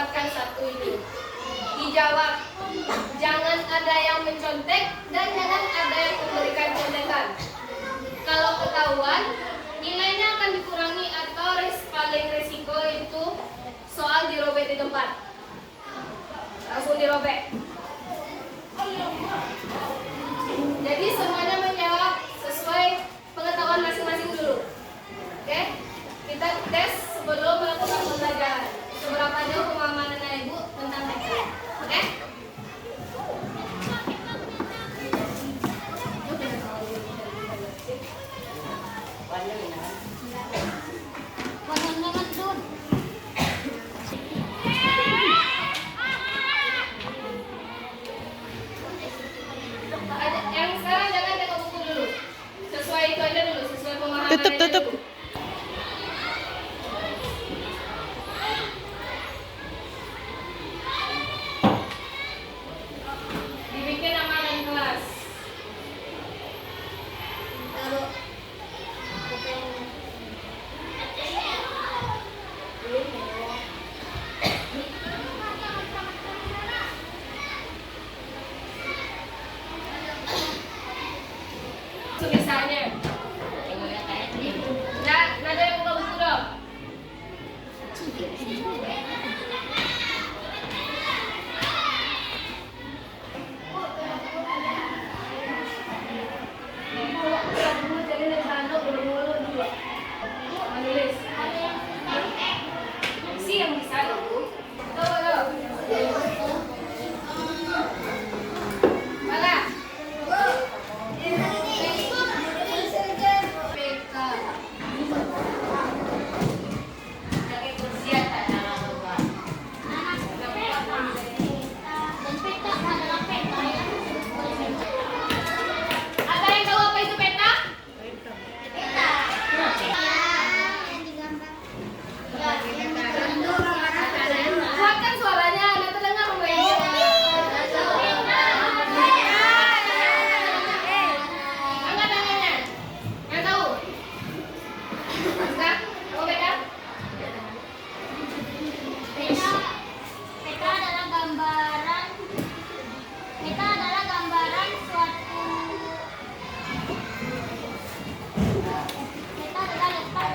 dapatkan satu ini? Dijawab. Jangan ada yang mencontek dan jangan ada yang memberikan contekan. Kalau ketahuan, nilainya akan dikurangi atau paling resiko itu soal dirobek di tempat. Langsung dirobek. Jadi semuanya menjawab sesuai pengetahuan masing-masing dulu. Oke? Kita tes sebelum melakukan pembelajaran. Seberapa jauh pemahaman Ibu tentang PK. Oke? Yang sekarang jangan tengok buku dulu. Sesuai itu aja dulu, sesuai pemahaman. Tutup. Dibikin amalan kelas. Taruh. Tulisannya. Nah, ada yang buka buku dong. Menulis. Si yang bisa dulu. Tuh. Mana? Ada yang tahu apa itu peta? Kuatkan suaranya, ada terdengar angkat tangannya. Yang tahu? Enggak? Tahu peta? Peta adalah gambaran suatu. Peta adalah letak.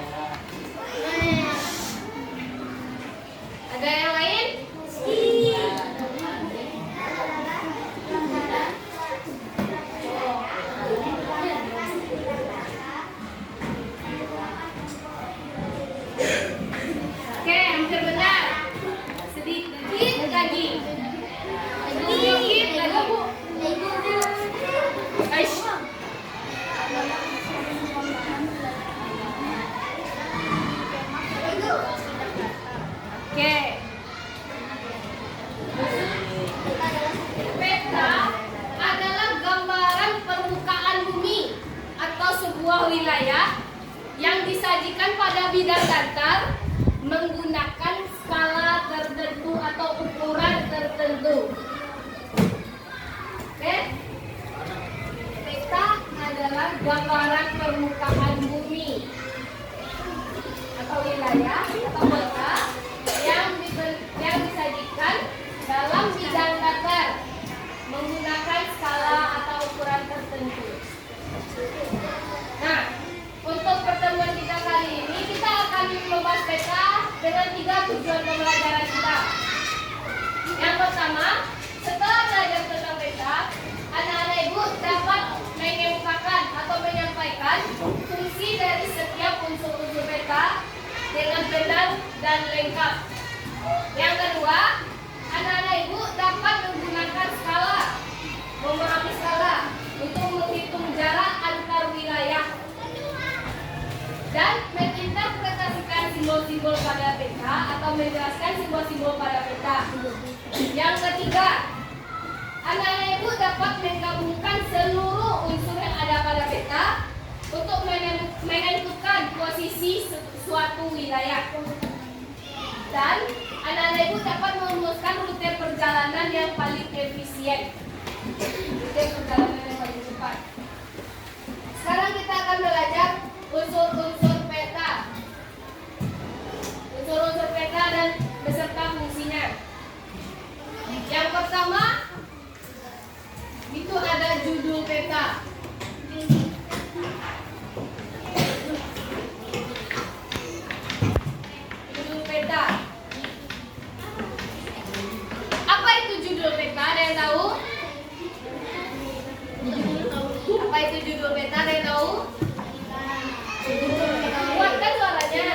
Ada yang lain? Oke, hampir benar. Sedikit lagi. Sedikit lagi. Aish. Oke. Peta adalah gambaran permukaan bumi atau sebuah wilayah yang disajikan pada bidang datar menggunakan skala tertentu atau ukuran tertentu. Oke? Peta adalah gambaran permukaan bumi atau wilayah atau kota yang disajikan dalam bidang datar menggunakan skala atau ukuran tertentu. Nah, untuk pertemuan kita kali ini kita akan membahas peta dengan 3 tujuan pembelajaran kita. Yang pertama, setelah belajar tentang peta, anak-anak Ibu dapat mengemukakan atau menyampaikan fungsi dari setiap unsur-unsur peta dengan benar dan lengkap. Yang kedua, anak-anak Ibu dapat menggunakan skala, memahami skala untuk menghitung jarak antar wilayah dan menginterpretasikan simbol-simbol pada peta atau menjelaskan simbol-simbol pada peta. Yang ketiga, anak-anak Ibu dapat menggabungkan seluruh unsur yang ada pada peta untuk menentukan posisi suatu wilayah. Dan anak-anak Ibu dapat merumuskan rute perjalanan yang paling efisien, rute perjalanan yang paling cepat. Sekarang kita akan belajar unsur-unsur peta, unsur-unsur peta dan beserta fungsinya. peta. Judul peta. Apa itu judul peta? Ada yang tahu? Apa itu judul peta? Ada yang tahu? Kuatkan suaranya.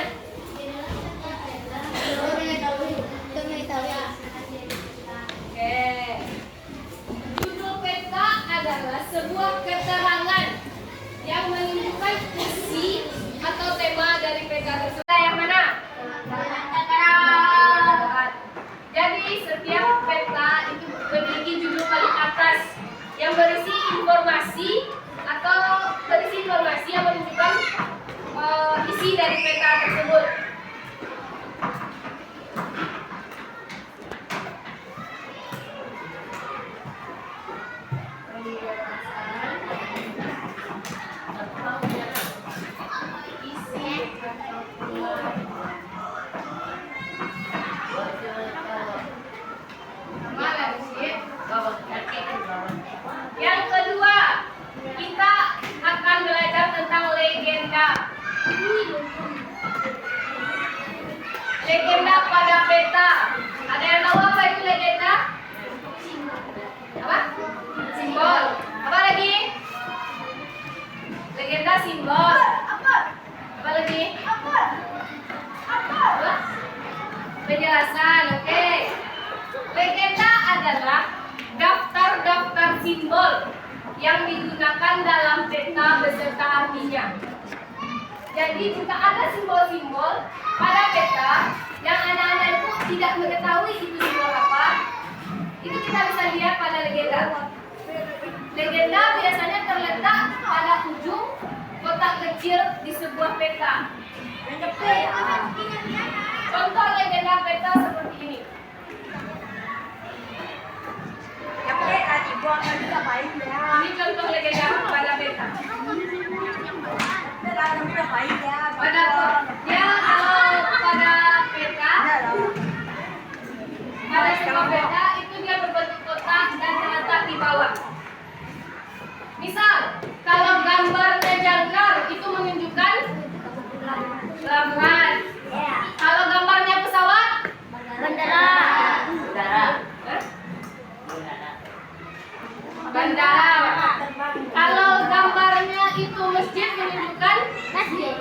Oke. Judul peta adalah sebuah keterangan yang menunjukkan isi atau tema dari peta tersebut. Yang mana? Jadi setiap peta itu memiliki judul paling atas yang berisi informasi atau berisi informasi yang menunjukkan isi dari peta tersebut. Yang kedua, kita akan belajar tentang legenda. Legenda pada peta. Ada yang tahu apa itu legenda? Apa? Simbol. Apa lagi? Legenda simbol. Apa lagi? Apa? Penjelasan, oke. Legenda adalah daftar-daftar simbol yang digunakan dalam peta beserta artinya. Jadi jika ada simbol-simbol pada peta yang anak-anak itu tidak mengetahui itu simbol apa, itu kita bisa lihat pada legenda. Legenda biasanya terletak pada ujung kotak kecil di sebuah peta. Contoh legenda peta seperti ini. Ini contoh legenda pada peta. Pada ya kalau pada peta, pada sebuah peta itu dia berbentuk kotak dan terletak di bawah. Misal, kalau gambarnya jangkar itu menunjukkan pelabuhan. Kalau gambarnya pesawat, bandara. Kalau gambarnya itu masjid menunjukkan masjid.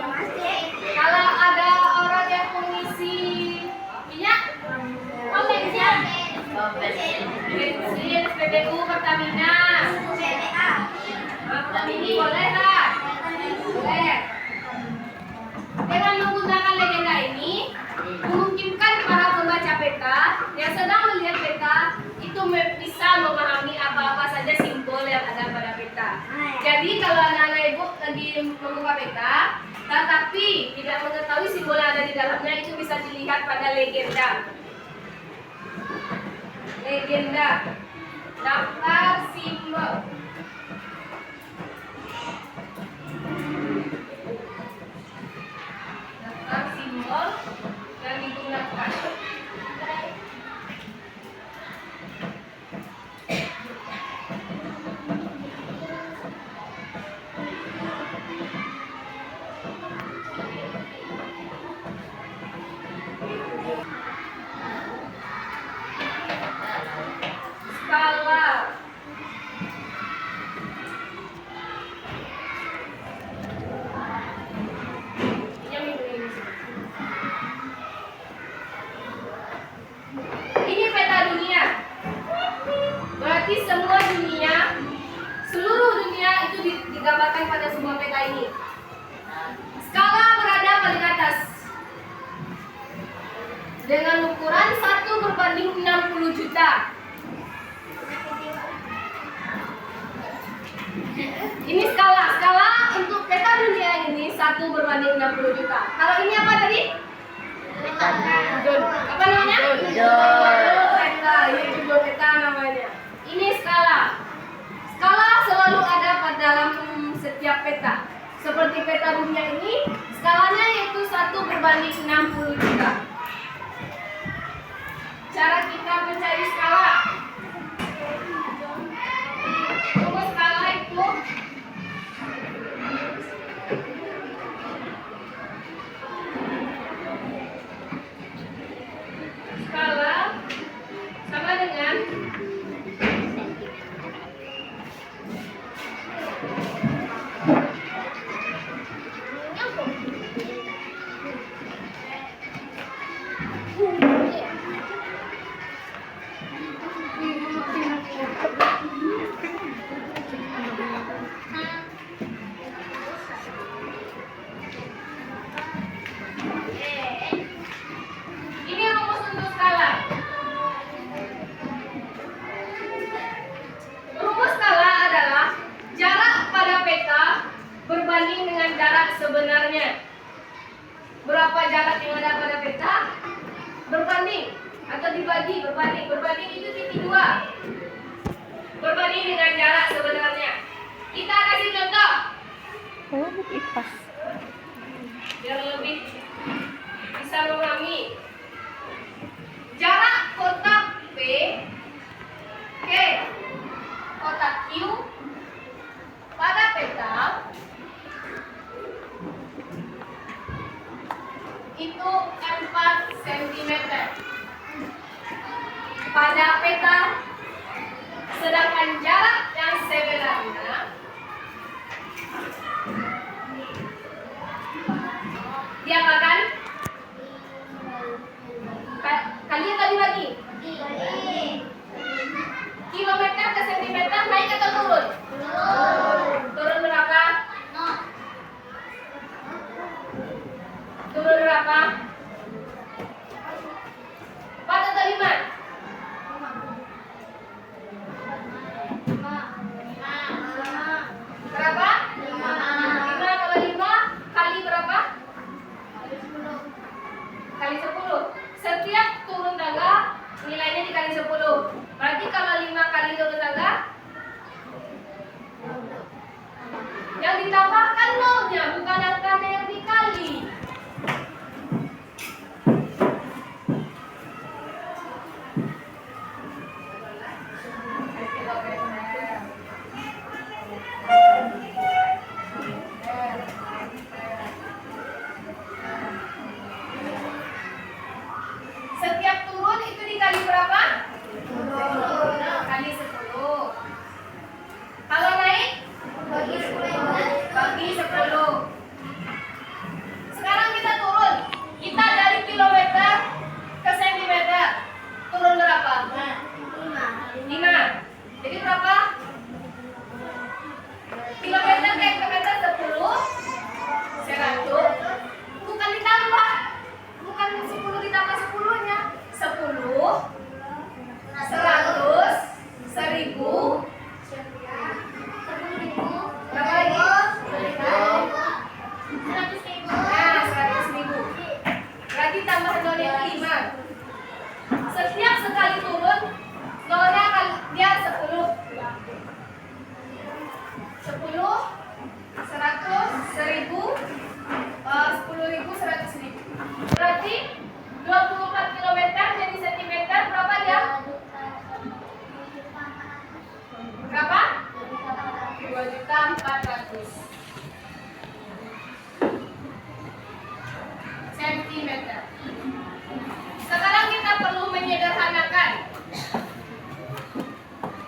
Kalau ada orang yang mengisi minyak, bensin, SPBU, Pertamina. Ini boleh lah. Boleh. Dengan menggunakan legenda ini, memungkinkan para pembaca peta yang sedang melihat peta itu bisa memahami apa-apa saja simbol yang ada pada peta. Jadi kalau anak-anak ibu lagi membuka peta, tetapi tidak mengetahui simbol yang ada di dalamnya, itu bisa dilihat pada legenda. Legenda, daftar simbol. Daftar simbol yang digunakan. Skala. Ini peta dunia. Berarti semua dunia, seluruh dunia itu digambarkan pada sebuah peta ini. Skala berada paling atas dengan ukuran 1/60 juta. Ini skala untuk peta dunia ini 1/60 juta. Kalau ini apa tadi? Apa namanya? Peta. Ini judul peta namanya. Ini skala. Skala selalu ada pada dalam setiap peta. Seperti peta dunia ini, skalanya yaitu 1/60 juta. Cara kita mencari skala. Rumus skala itu berbanding itu titik 2. Berbanding dengan jarak sebenarnya. Kita kasih contoh. Oh, ipas. Biar lebih bisa memahami. Jarak kotak P ke kotak Q pada peta itu 4 cm. Pada peta, sedangkan jarak yang sebenarnya diapakan? Kalian tadi bagi kilometer ke sentimeter, naik atau turun? Turun berapa? Turun berapa? 4 atau 5? Berapa? 5. Kalau 5 kali berapa? Kali 10. Setiap turun tangga nilainya dikali 10. Berarti kalau 5 kali turun tangga, yang ditambahkan nolnya, bukan angkanya yang dikali. Setiap turun itu dikali berapa? Kali 10. Kalau naik? Bagi 10. Sekarang kita turun. Kita dari kilometer ke sentimeter. Turun berapa? 5. Jadi berapa? Kilometer ke hektometer 10. 100. Bukan ditambah. Bukan 10 ditambah 10-nya. 10, 100, 1000. Berapa lagi? 100.000. Nah, 100.000. Berarti tambah nolnya itu 5. Setiap sekali turun, nolnya akan dia 10. 10, 100, 1000, 10.000, 100.000. Berarti 24 km jadi sentimeter berapa dia? Berapa? 2.400.000 cm. Sekarang kita perlu menyederhanakan.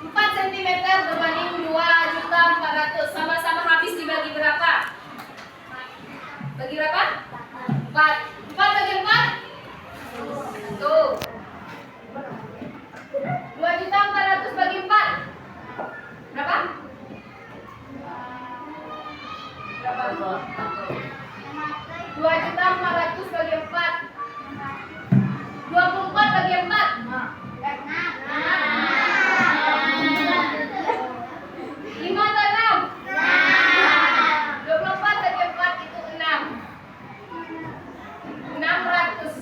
4 cm berbanding 2.400.000 sama-sama habis dibagi berapa? Bagi berapa? 4. 4 bagi 4? 1. 2.400.000 bagi 4. Berapa? Berapa? 2.400.000 bagi 4. 24 bagi 4. 5 atau 6? 24 bagi 4 itu 6. 600.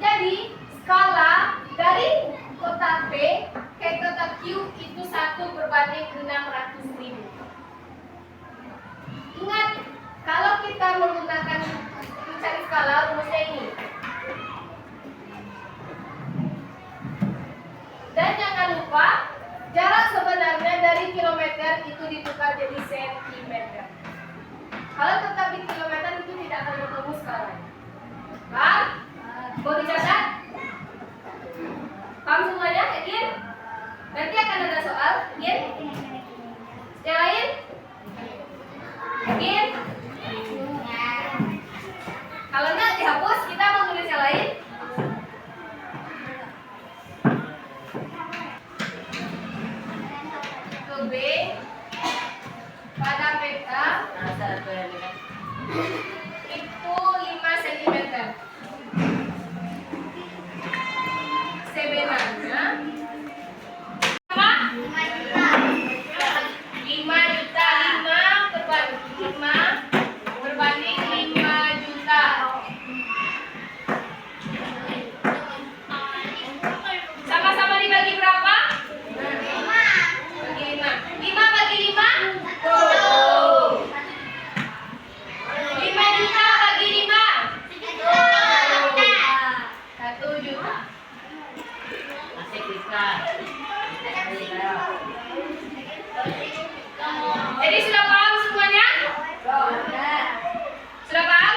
Jadi skala dari kotak P ke kotak Q itu 1 berbanding 600.000. Ingat, kalau kita menggunakan mencari skala, rumusnya ini. Dan jangan lupa, jarak sebenarnya dari kilometer itu ditukar jadi sentimeter. Kalau tetap di kilometer itu tidak akan bertemu skalanya. Paham? Mau dicatat? Paham semuanya? Yakin? Nanti akan ada soal. Yakin? Yang lain? Yakin? Kalau enggak dihapus, kita mau tulis yang lain. Ke B pada peta itu 5 cm. Sebenarnya apa? 5 juta. 5 berbanding 5 Jadi sudah paham semuanya? Sudah paham?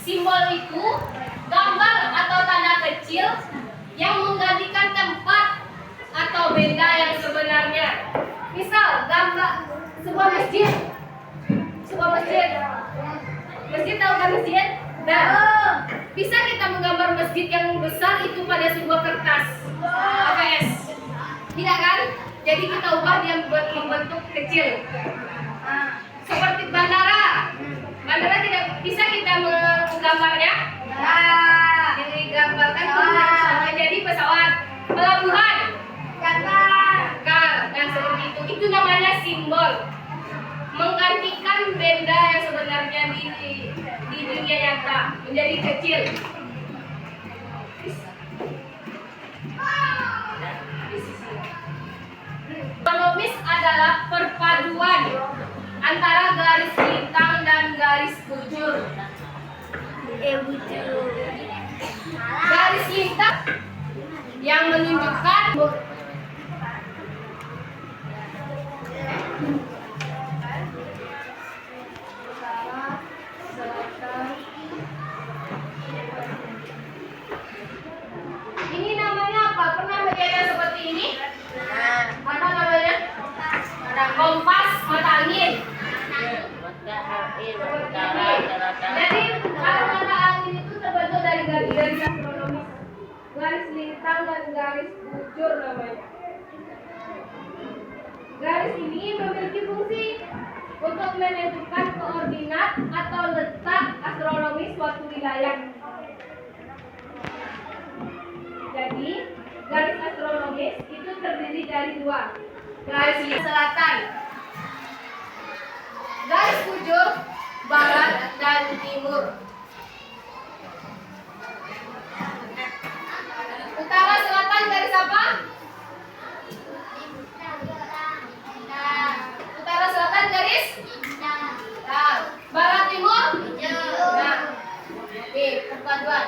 Simbol itu gambar atau tanda kecil yang menggantikan tempat atau benda yang sebenarnya. Misal gambar sebuah masjid. Masjid tahu kan masjid? Nah, bisa kita menggambar masjid yang besar itu pada sebuah kertas ABS. Tidak kan? Jadi kita ubah dia membentuk kecil. Seperti bandara. Bandara tidak bisa kita menggambarnya. Digambarkan sama jadi pesawat. Pelabuhan. Kar. Dan seperti itu. Itu namanya simbol. Menggantikan benda yang sebenarnya di dunia nyata menjadi kecil. Kronomis adalah perpaduan antara garis lintang dan garis bujur. Garis lintang yang menunjukkan ini namanya apa? Pernah melihat seperti ini? Apa namanya? Kompas mata angin. Jadi kalau mata angin itu terbentuk dari garis-garis astronomis, garis lintang dan garis bujur namanya. Garis ini memiliki fungsi untuk menentukan koordinat atau letak astronomis suatu wilayah. Jadi garis astronomis itu terdiri dari dua. Garis selatan, garis bujur, barat dan timur. Utara selatan garis apa? Utara selatan garis? Nah, barat timur? Nah, oke, perpaduan.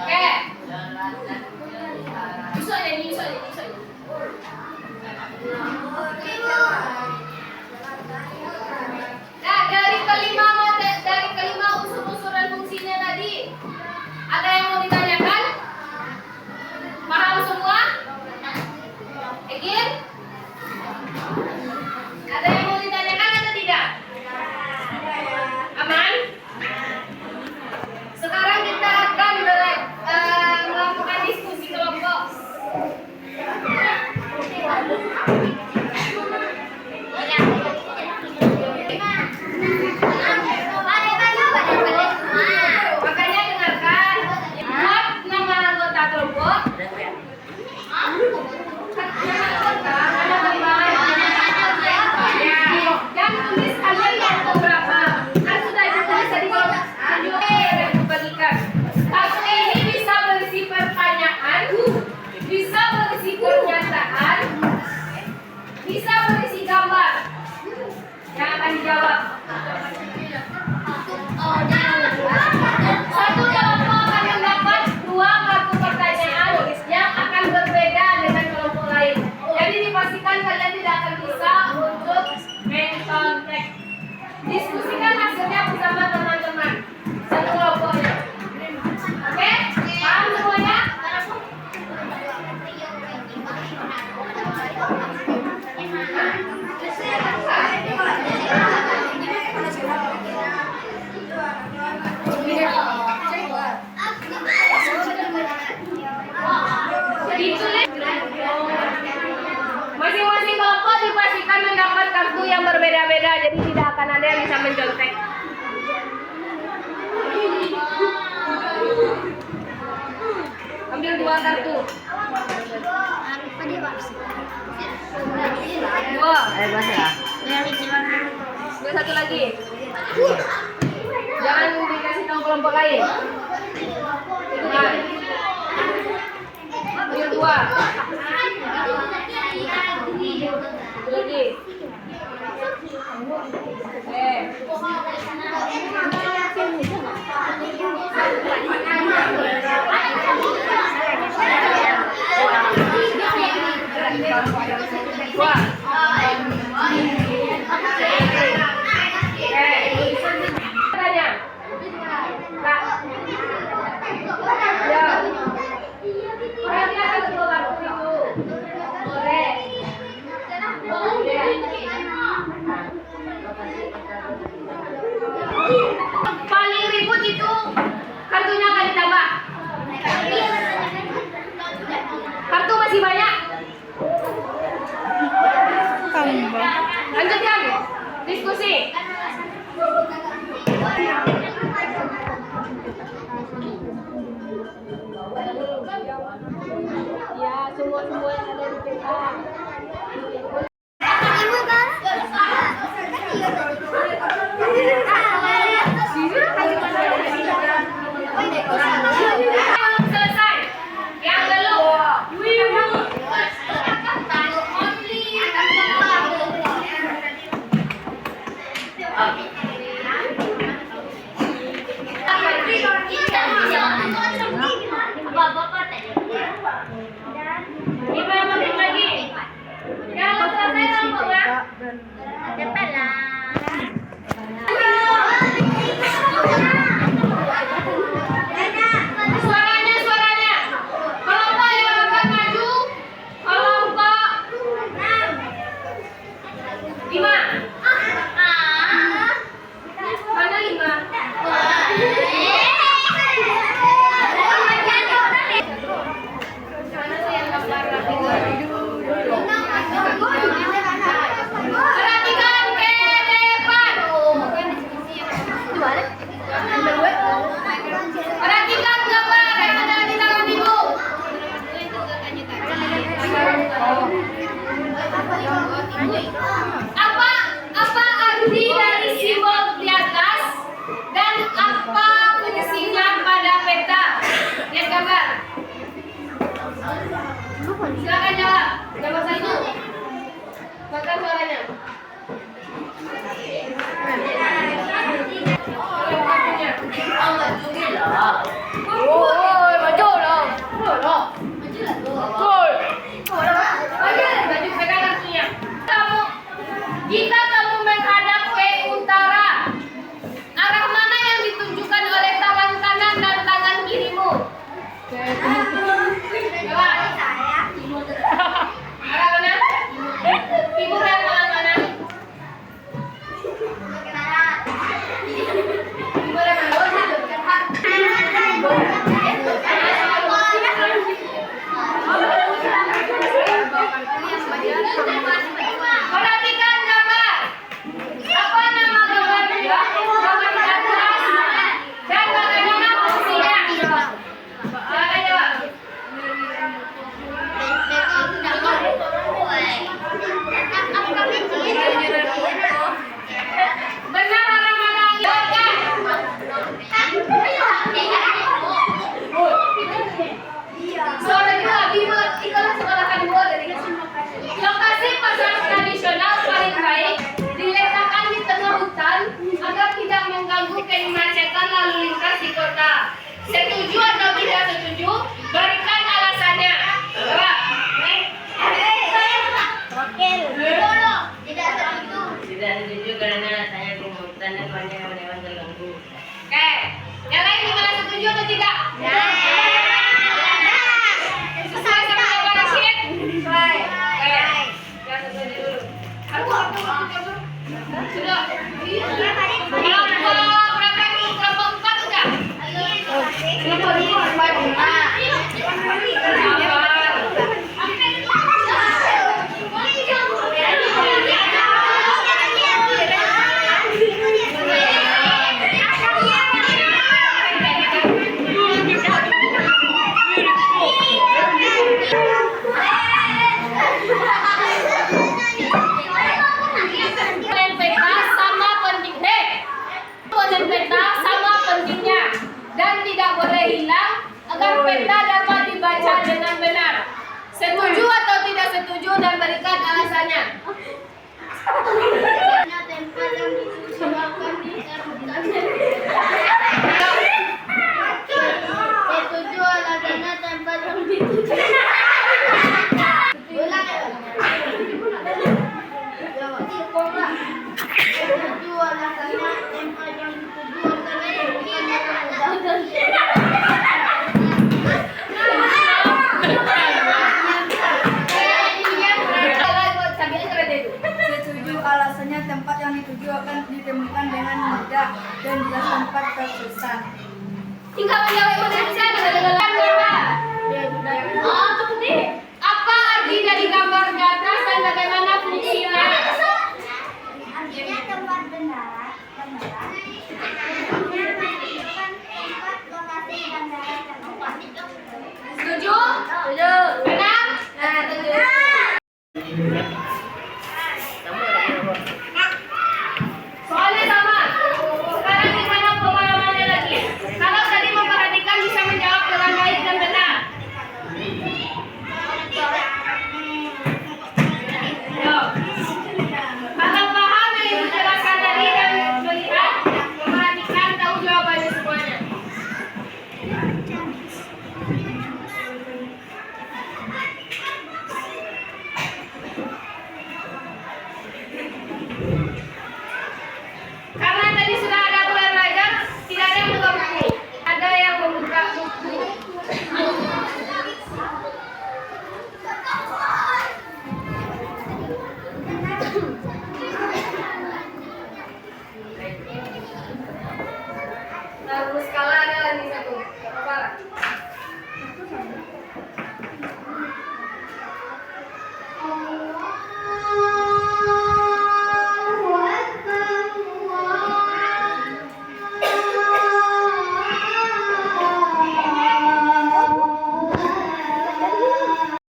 Oke. Bisa ini. Nah, dari kelima unsur-unsur dan fungsinya tadi, ada yang mau ditanyakan? Paham semua? Again? Ada yang mau ditanyakan atau tidak? Aman? Sekarang kita akan melakukan diskusi kelompok. Makanya dengarkan, buat nama anggota kelompok. Dan tulis kalian yang beberapa. Kan sudah ditulis tadi kalau bagikan. Kartu ini bisa berisi pertanyaan, bisa berisi pernyataan, bisa berisi gambar yang akan dijawab. Satu kelompok akan mendapat 2 kartu pertanyaan yang akan berbeda dengan kelompok lain. Jadi dipastikan kalian tidak akan bisa untuk mencontek. Diskusikan hasilnya bersama teman-teman satu kelompoknya. Oke? Paham semuanya? Ditulis. Masing-masing kelompok dipastikan mendapat kartu yang berbeda-beda, jadi tidak akan ada yang bisa mencontek. Ambil 2 kartu. Bebas ya. Dua satu lagi. Jangan dikasih tahu kelompok lain. Nah. Yang dua. Lagi. Dua. Tanya. Kak. Ya. Berarti akan keluar itu. Boleh. Paling ribut itu kartunya akan ditambah. Kartu masih banyak. Tambah. Lanjutkan diskusi. Ya, semua yang ada di PK. Belum selesai. Yang belum. Gimana makin lagi? Kalau selesai langsung ya. Suaranya. Kelompok yang akan maju, kelompok 5. Mana 5? Mana sih yang gambar rapi? Perhatikan ke depan. Perhatikan gambar yang ada di tangan ibu. Apa arti dari simbol di atas dan apa fungsinya pada peta? Lihat gambar. Silakan jawab. Jawab satu. Makan suaranya. Oh, maju dong. Maju pegang kartunya. Jika kamu menghadap ke utara, arah mana yang ditunjukkan oleh tangan kanan dan tangan kirimu? Coba. Arah mana? Setuju alasannya tempat yang dituju adalah bukan yang mudah. Setuju alasannya tempat yang dituju akan ditemukan dengan mudah dan jelas tempat tersesat. Tinggal menjawab Indonesia dengan apa? Apa arti dari gambar di atas dan